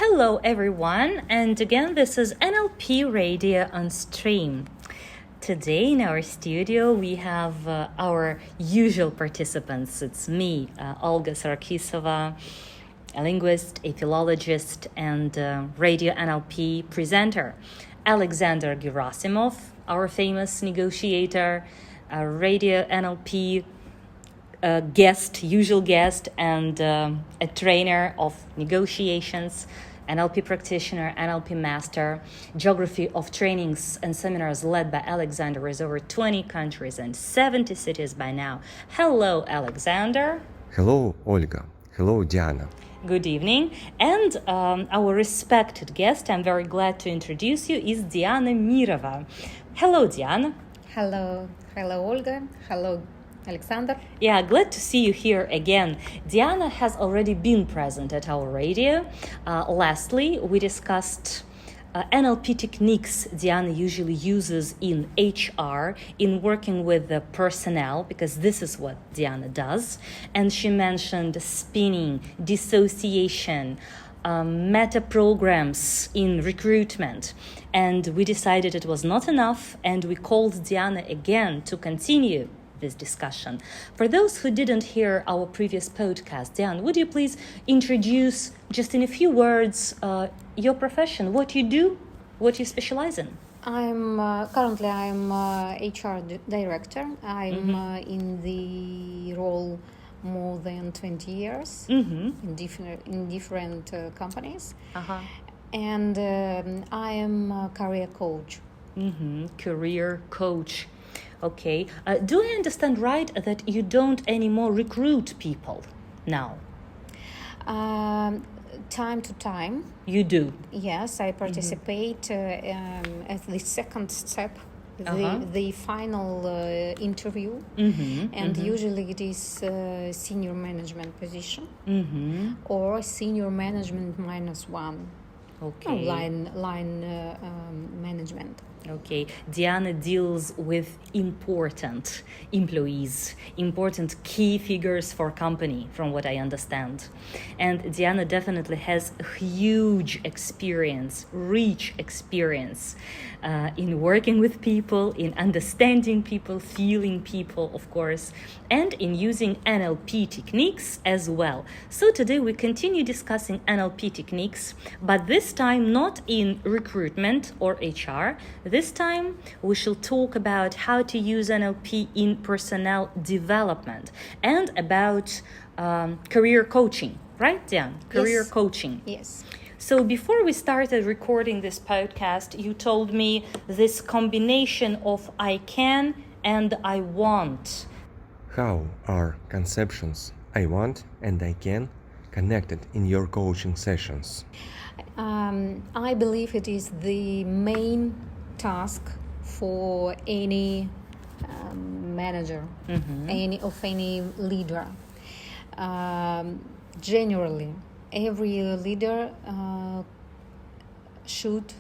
Hello everyone, and again this is NLP Radio on Stream. Today in our studio we have our usual participants. It's me, Olga Sarkisova, a linguist, a philologist, and radio NLP presenter. Alexander Gerasimov, our famous negotiator, a radio NLP usual guest, and a trainer of negotiations, NLP practitioner, NLP master. Geography of trainings and seminars led by Alexander is over 20 countries and 70 cities by now. Hello, Alexander. Hello, Olga. Hello, Diana. Good evening. And our respected guest, I'm very glad to introduce you, is Diana Mirova. Hello, Diana. Hello. Hello, Olga. Hello, Alexander. Yeah, glad to see you here again. Diana has already been present at our radio. Lastly, we discussed NLP techniques Diana usually uses in HR in working with the personnel, because this is what Diana does. And she mentioned spinning, dissociation, meta programs in recruitment. And we decided it was not enough, and we called Diana again to continue this discussion. For those who didn't hear our previous podcast, Diana, would you please introduce just in a few words your profession, what you do, what you specialize in? I'm currently HR director. I'm in the role more than 20 years in different companies, and I am a career coach. Career coach. Okay. Do I understand right that you don't anymore recruit people now? Time to time. You do? Yes, I participate at the second step, the final interview, and usually it is senior management position or senior management -1. Okay. Line management. Okay. Diana deals with important employees, important key figures for company, from what I understand. And Diana definitely has a huge experience, rich experience in working with people, in understanding people, feeling people, of course, and in using NLP techniques as well. So today we continue discussing NLP techniques, but this time not in recruitment or HR. This time we shall talk about how to use NLP in personnel development and about career coaching, right, Diane? Career coaching. Yes. So before we started recording this podcast, you told me this combination of I can and I want. How are conceptions I want and I can connected in your coaching sessions? I believe it is the main task for any manager, any leader. Generally, every leader should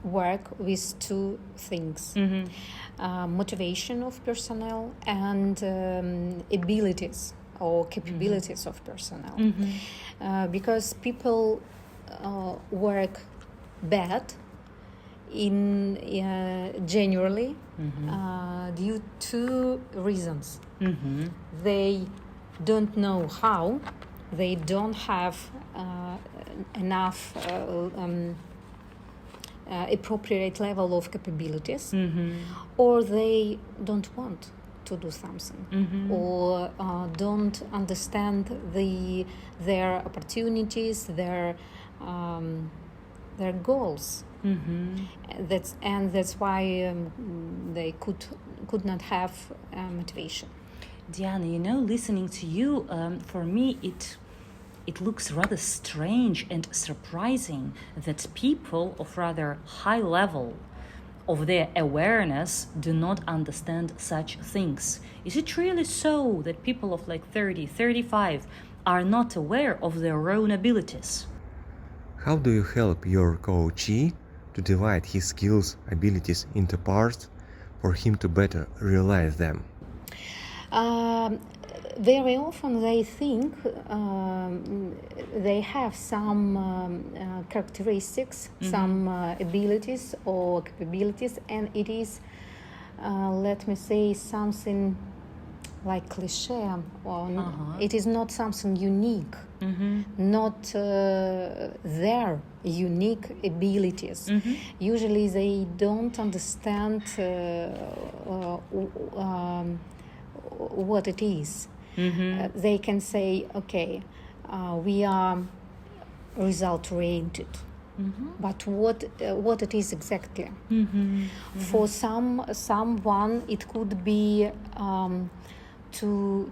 work with two things: motivation of personnel and abilities or capabilities of personnel. Because people work bad in generally due to reasons. They don't know how, they don't have enough appropriate level of capabilities, or they don't want to do something, or don't understand their opportunities, their goals. That's why they could not have motivation. Diana, listening to you, for me it looks rather strange and surprising that people of rather high level of their awareness do not understand such things. Is it really so that people of like 30, 35 are not aware of their own abilities? How do you help your coachee to divide his skills, abilities into parts for him to better realize them? Very often they think they have some characteristics, some abilities or capabilities, and it is, let me say, something like cliche, or it is not something unique, not their unique abilities. Usually they don't understand what it is. They can say, okay, we are result oriented, but what it is exactly? For someone it could be to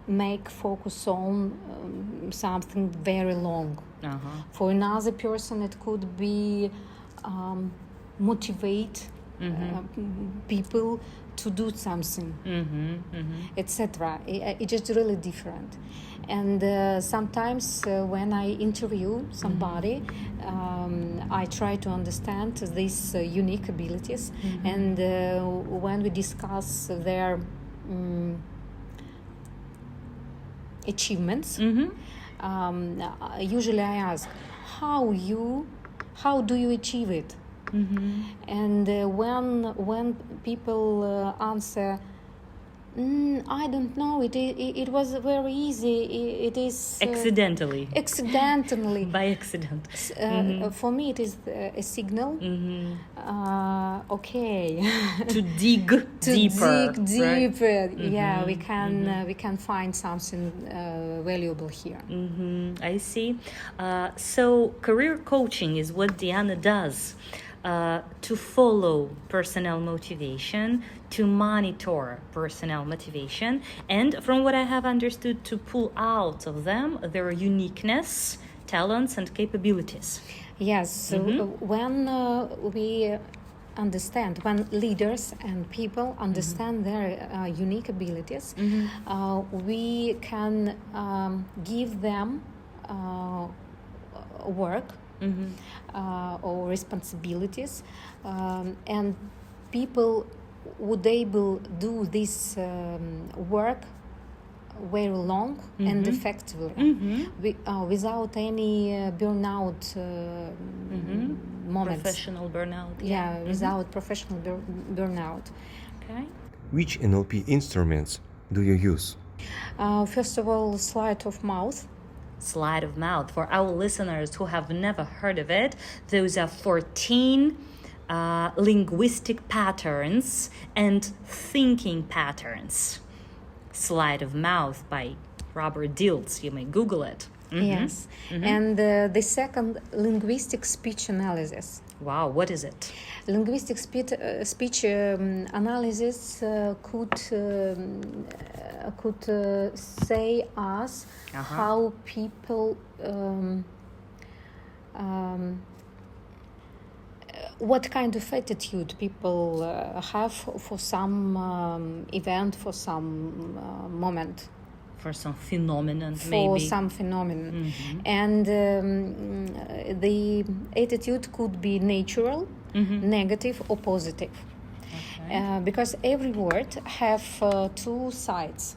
make focus on something very long. For another person it could be motivate people to do something, etc. It's just really different. And sometimes when I interview somebody, I try to understand these unique abilities, and when we discuss their achievements, usually I ask, how do you achieve it? And when people answer, I don't know, it was very easy, it is accidentally by accident. For me it is a signal, okay, to dig deeper, right? Yeah, we can find something valuable here. I see. So career coaching is what Diana does to follow personnel motivation, to monitor personnel motivation, and from what I have understood, to pull out of them their uniqueness, talents, and capabilities. Yes, so when we understand, when leaders and people understand their unique abilities, we can give them work or responsibilities, and people would able do this work very long and effectively, without any burnout moments. Professional burnout. Yeah, without professional burnout. Okay. Which NLP instruments do you use? First of all, sleight of mouth. Sleight of mouth. For our listeners who have never heard of it, those are 14 linguistic patterns and thinking patterns. Sleight of mouth by Robert Dilts. You may Google it. Yes. And the second, linguistic speech analysis. Wow, what is it? Linguistic speech analysis could say us how people what kind of attitude people have for some event, for some moment. For some phenomenon, for some phenomenon. And the attitude could be natural, negative, or positive. Because every word have two sides.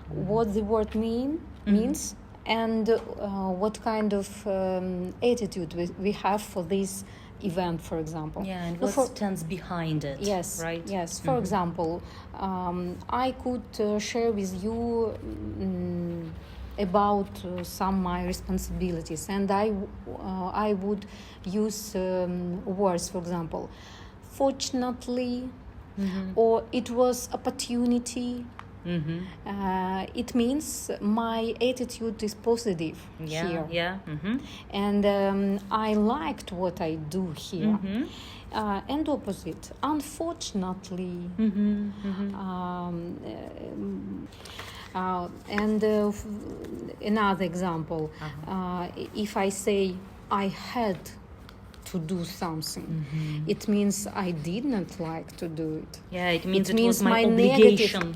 What the word means, and what kind of attitude we have for this event, for example. Yeah, and what stands behind it. Yes, right? Yes. For example, I could share with you about some my responsibilities, and I would use words, for example, fortunately, or it was opportunity. It means my attitude is positive here. Yeah. And I liked what I do here. And opposite, unfortunately. And another example, if I say I had to do something, it means I did not like to do it. Yeah, it means it was my obligation.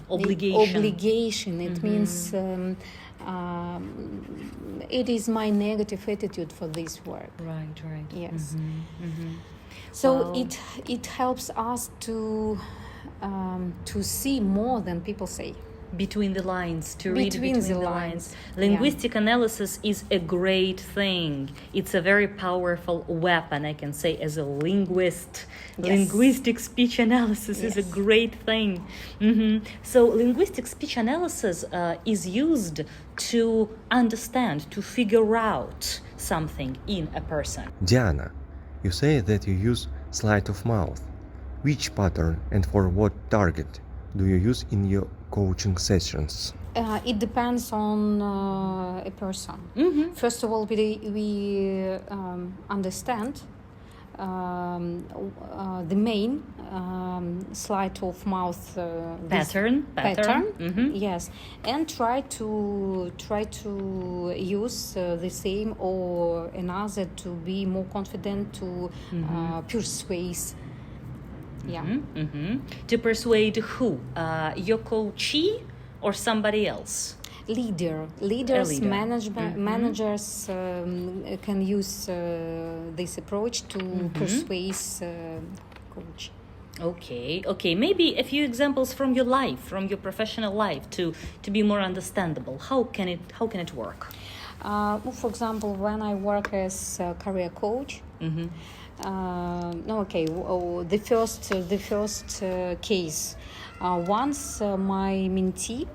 It means it is my negative attitude for this work. Right. Yes. So it helps us to see more than people say. between the lines, to read Between between the the lines. lines. Linguistic analysis is a great thing. It's a very powerful weapon, I can say, as a linguist. Yes. Linguistic speech analysis is a Yes. great thing. So linguistic speech analysis is used to understand, to figure out something in a person. Diana, you say that you use sleight of mouth. Which pattern and for what target do you use in your coaching sessions? It depends on a person. First of all, we understand the main sleight of mouth Pattern. yes, and try to use the same or another to be more confident, to persuade. Yeah. To persuade who? Your coachee or somebody else? Leaders, leader. managers can use this approach to persuade coach. Okay. Maybe a few examples from your life, from your professional life, to be more understandable. How can it work? For example, when I work as a career coach, the first case. Once my mentee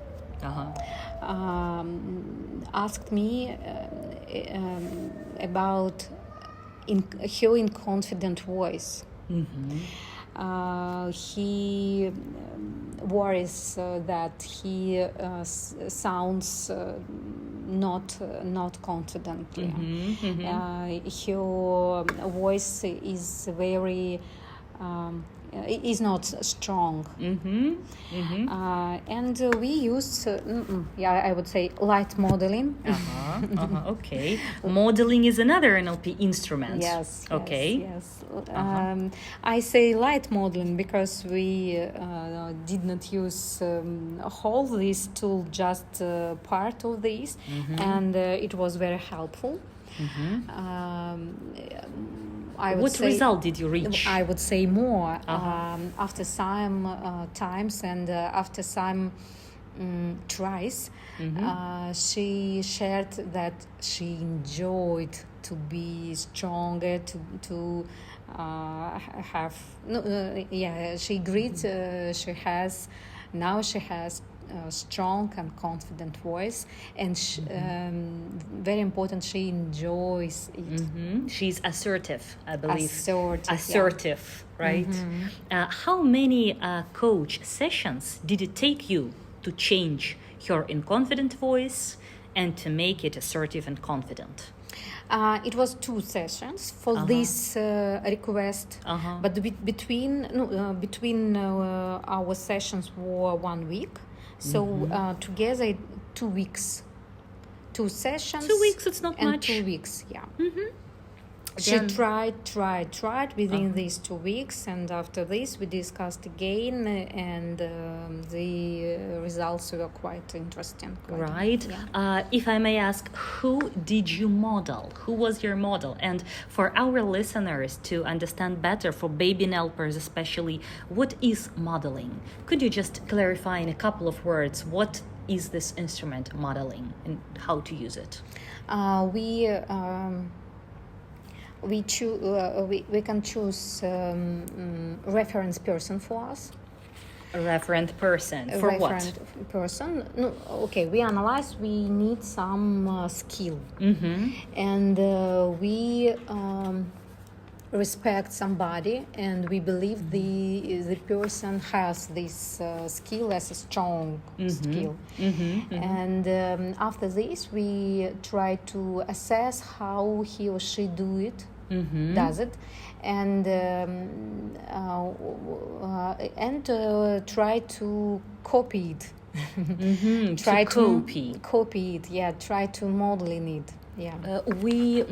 asked me about her inconfident voice. He worries that he sounds not confidently. Her voice is very is not strong. And we use I would say light modeling. Okay. Modeling is another NLP instrument. Yes. Okay. Yes. I say light modeling because we did not use whole this tool, just part of this, and it was very helpful. What result did you reach? I would say more after some times and after some tries. She shared that she enjoyed to be stronger, to have. She agreed. She has a strong and confident voice, and very important, she enjoys it. She's assertive, I believe. Assertive, right? How many coach sessions did it take you to change her inconfident voice and to make it assertive and confident? It was 2 sessions for this request, but between our sessions were 1 week. So together 2 weeks, 2 sessions. 2 weeks, it's not and much. 2 weeks, yeah. She tried within these 2 weeks, and after this we discussed again, and the results were quite interesting. Right. Yeah. If I may ask, who did you model? Who was your model? And for our listeners to understand better, for baby NLPers especially, what is modeling? Could you just clarify in a couple of words what is this instrument, modeling, and how to use it? We can choose reference person for us. A referent person for what? No, okay. We analyze. We need some skill, and we respect somebody, and we believe the person has this skill as a strong skill. And after this, we try to assess how he or she does it, and try to copy it. Try to copy it. Yeah, try to model in it. Yeah. We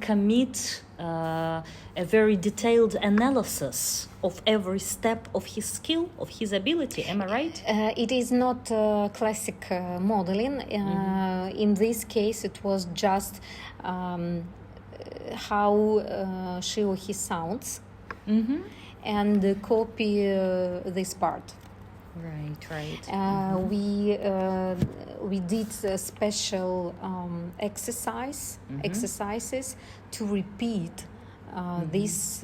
commit a very detailed analysis of every step of his skill, of his ability. Am I right? It is not classic modeling. In this case, it was just how she or he sounds, and copy this part. Right. We did special exercises to repeat this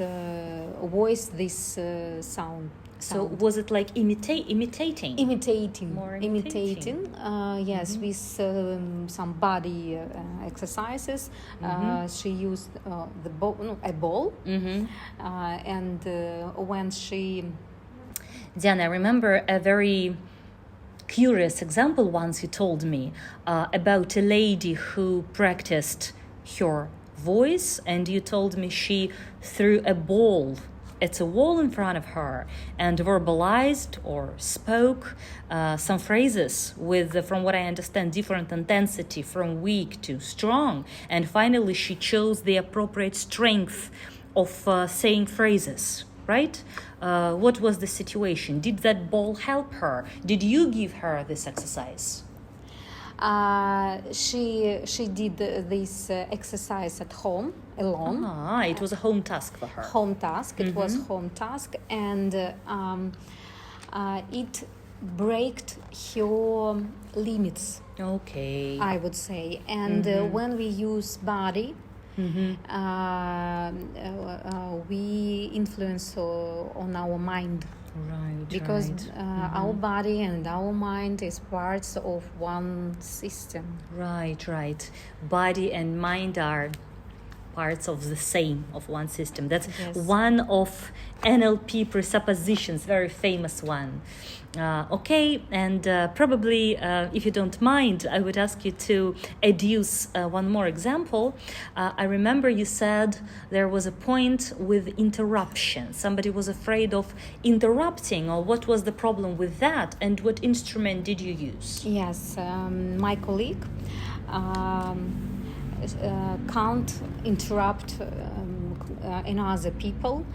voice, this sound. So was it like imitating? More Imitating. Yes, with some body exercises. She used a ball, and when she. Diana, I remember a very curious example once you told me about a lady who practiced her voice, and you told me she threw a ball at a wall in front of her and verbalized or spoke some phrases with, from what I understand, different intensity from weak to strong. And finally, she chose the appropriate strength of saying phrases, right? What was the situation? Did that ball help her? Did you give her this exercise? She did this exercise at home alone. It was a home task for her. Home task. It was home task, and it braked her limits. Okay. I would say, and when we use body. We influence on our mind. Right. Because our body and our mind is parts of one system. Right. Body and mind are parts of the same, of one system. That's one of NLP presuppositions, very famous one. Okay, and probably, if you don't mind, I would ask you to adduce one more example. I remember you said there was a point with interruption. Somebody was afraid of interrupting, or what was the problem with that, and what instrument did you use? Yes, my colleague can't interrupt another people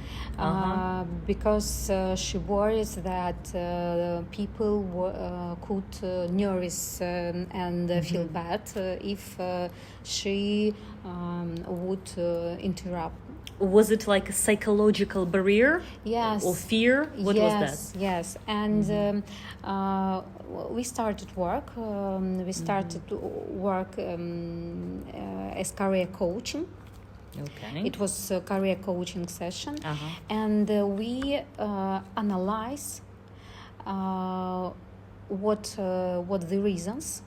because she worries that people could nervous and feel bad if she would interrupt. Was it like a psychological barrier? Yes. Or fear? What was that? Yes. And we started work. We started work as career coaching. Okay. It was a career coaching session, and we analyze what the reasons,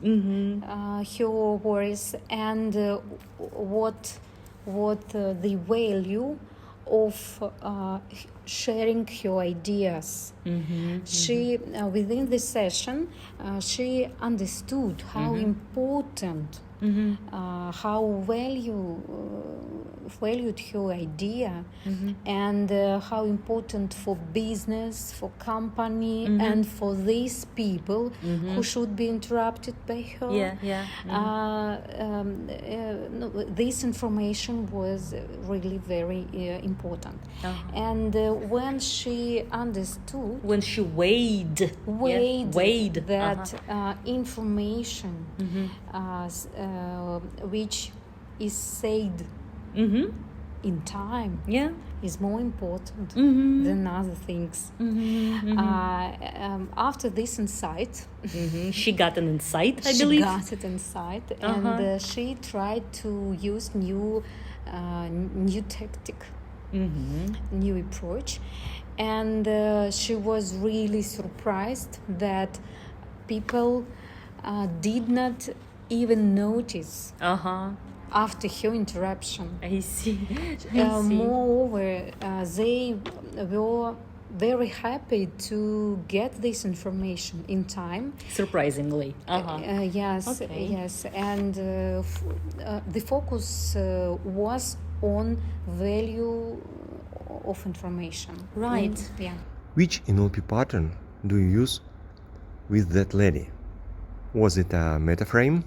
her worries, and what the value of sharing her ideas. She within the session she understood how important, how valued her idea, and how important for business, for company, and for these people who should be interrupted by her. This information was really very important. And when she understood, when she weighed that information which is said in time is more important than other things. After this insight, she got an insight, I she believe. got it insight, and she tried to use new tactic, new approach, and she was really surprised that people did not even notice after her interruption. I see. Moreover, they were very happy to get this information in time. Surprisingly. Yes, and the focus was on value of information. Right. Which NLP pattern do you use with that lady? Was it a metaframe?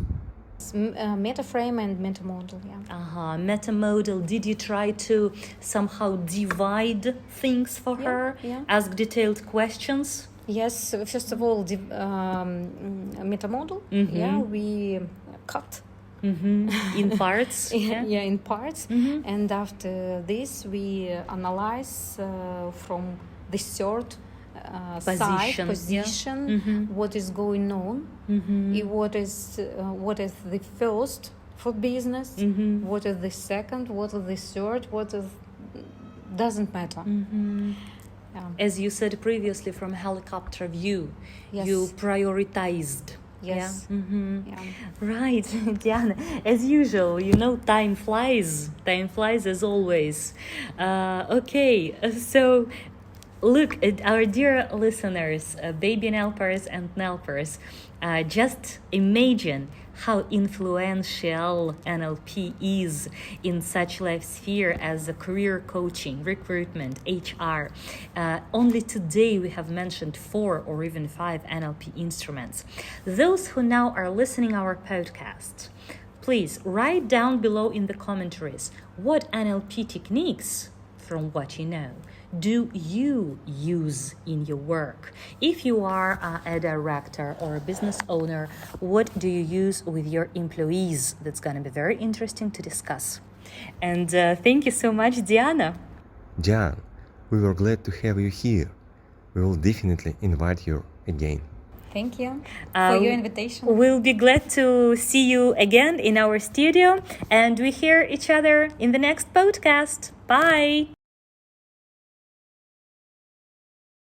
Metaframe and metamodel, Metamodel. Did you try to somehow divide things for her? Ask detailed questions? Yes, first of all, metamodel. We cut. In parts? In parts. And after this, we analyze from the third side, Position, position, what is going on, what is the first for business, what is the second, what is the third, what is doesn't matter. As you said previously, from helicopter view, Yes. you prioritized. Yes. Yeah? Yeah. Right, Diana. As usual, time flies. Time flies as always. Okay, so look, our dear listeners, baby NLPers and NLPers, just imagine how influential NLP is in such life sphere as career coaching, recruitment, HR. Only today we have mentioned 4 or even 5 NLP instruments. Those who now are listening our podcast, please write down below in the commentaries what NLP techniques, from what you know, do you use in your work? If you are a director or a business owner, what do you use with your employees? That's going to be very interesting to discuss. And thank you so much, Diana. Diane, we were glad to have you here. We will definitely invite you again. Thank you for your invitation. We'll be glad to see you again in our studio, and we hear each other in the next podcast. Bye.